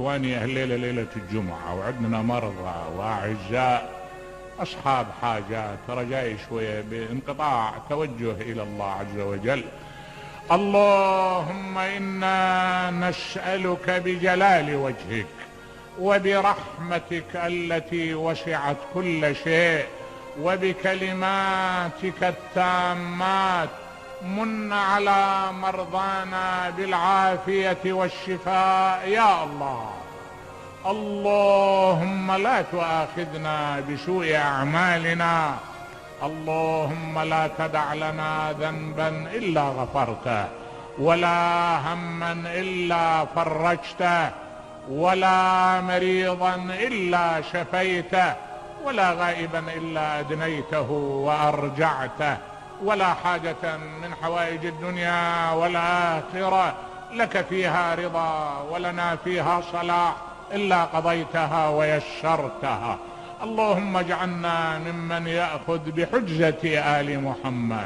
إخواني الليلة ليلة الجمعة وعندنا مرضى وأعزاء أصحاب حاجات، رجائي شوية بانقطاع توجه إلى الله عز وجل. اللهم إنا نسألك بجلال وجهك وبرحمتك التي وسعت كل شيء وبكلماتك التامات، من على مرضانا بالعافية والشفاء يا الله. اللهم لا تؤاخذنا بسوء أعمالنا، اللهم لا تدع لنا ذنبا إلا غفرته، ولا هما إلا فرجته، ولا مريضا إلا شفيته، ولا غائبا إلا أدنيته وأرجعته، ولا حاجة من حوائج الدنيا والآخرة لك فيها رضا ولنا فيها صلاح إلا قضيتها ويسرتها. اللهم اجعلنا ممن يأخذ بحجة آل محمد.